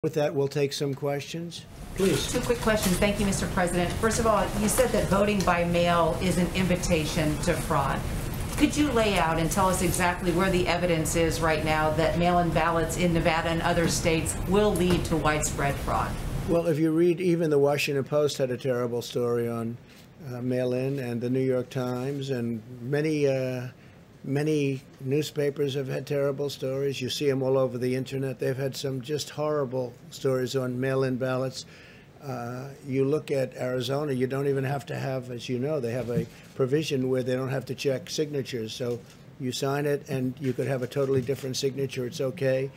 With that, we'll take some questions. Please. Two quick questions. Thank you, Mr. President. First of all, you said that voting by mail is an invitation to fraud. Could you lay out and tell us exactly where the evidence is right now that mail-in ballots in Nevada and other states will lead to widespread fraud? Well, if you read, even the Washington Post had a terrible story on mail-in, and the New York Times, and many newspapers have had terrible stories. You see them all over the internet. They've had some just horrible stories on mail-in ballots. You look at Arizona, you don't even have to have, as you know, they have a provision where they don't have to check signatures. So you sign it and you could have a totally different signature. It's okay.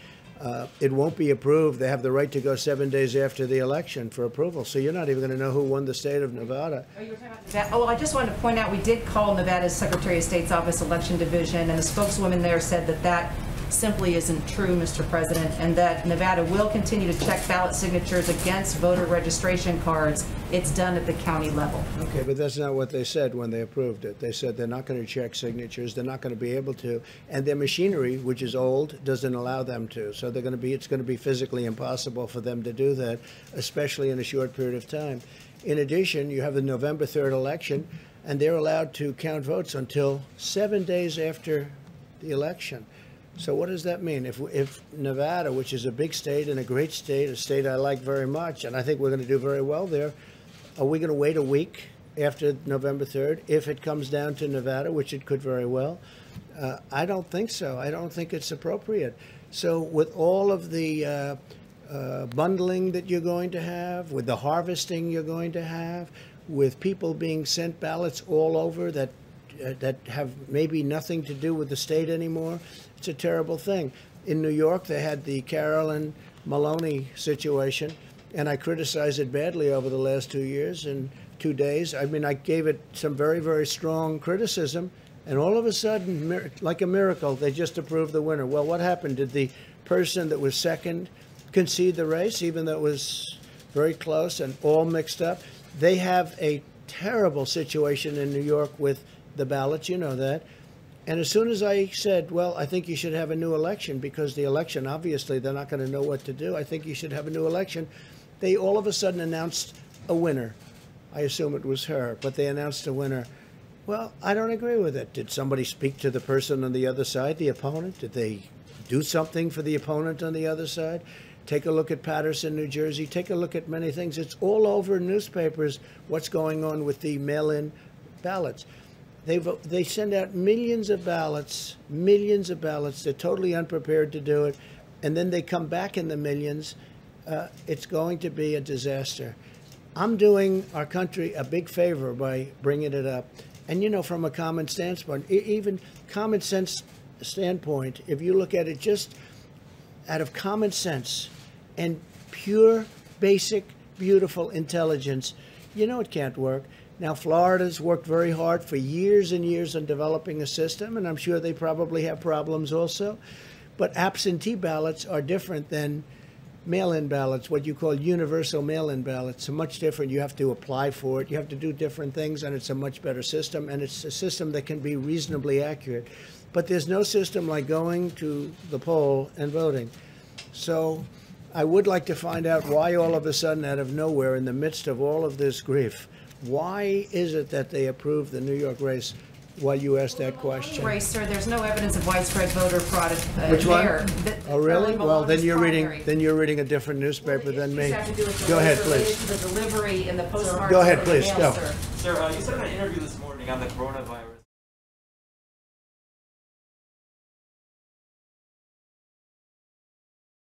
It won't be approved. They have the right to go 7 days after the election for approval. So you're not even going to know who won the state of Nevada. Oh, you were talking about Nevada. Oh, I just wanted to point out we did call Nevada's Secretary of State's Office Election Division, and the spokeswoman there said that that simply isn't true, Mr. President, and that Nevada will continue to check ballot signatures against voter registration cards. It's done at the county level. Okay, but that's not what they said when they approved it. They said they're not going to check signatures. They're not going to be able to, and their machinery, which is old, doesn't allow them to. So they're going to be. It's going to be physically impossible for them to do that, especially in a short period of time. In addition, you have the November 3rd election, and they're allowed to count votes until 7 days after the election. So what does that mean? If Nevada, which is a big state and a great state, a state I like very much, and I think we're going to do very well there, are we going to wait a week after November 3rd if it comes down to Nevada, which it could very well? I don't think so. I don't think it's appropriate. So with all of the bundling that you're going to have, with the harvesting you're going to have, with people being sent ballots all over that have maybe nothing to do with the state anymore, it's a terrible thing. In New York, they had the Carolyn Maloney situation, and I criticized it badly over the last 2 years and 2 days. I mean, I gave it some very, very strong criticism, and all of a sudden, like a miracle, they just approved the winner. Well, what happened? Did the person that was second concede the race, even though it was very close and all mixed up? They have a terrible situation in New York with the ballots, you know that. And as soon as I said, well, I think you should have a new election, because the election, obviously, they're not going to know what to do. I think you should have a new election. They all of a sudden announced a winner. I assume it was her, but they announced a winner. Well, I don't agree with it. Did somebody speak to the person on the other side, the opponent? Did they do something for the opponent on the other side? Take a look at Paterson, New Jersey. Take a look at many things. It's all over newspapers what's going on with the mail-in ballots. They send out millions of ballots. They're totally unprepared to do it. And then they come back in the millions. It's going to be a disaster. I'm doing our country a big favor by bringing it up. And, you know, from a common standpoint, even common sense standpoint, if you look at it just out of common sense and pure, basic, beautiful intelligence, you know it can't work. Now, Florida's worked very hard for years and years on developing a system, and I'm sure they probably have problems also. But absentee ballots are different than mail-in ballots, what you call universal mail-in ballots. Are much different. You have to apply for it. You have to do different things, and it's a much better system, and it's a system that can be reasonably accurate. But there's no system like going to the poll and voting. So I would like to find out why all of a sudden, out of nowhere, in the midst of all of this grief, why is it that they approved the New York race while you asked that question? Race, sir, there's no evidence of widespread voter fraud Which one? there. Oh, really? Well, then you're reading a different newspaper than me. Go ahead, please. The delivery and the postmark. Go ahead, please. Go. Sir, you said in an interview this morning on the coronavirus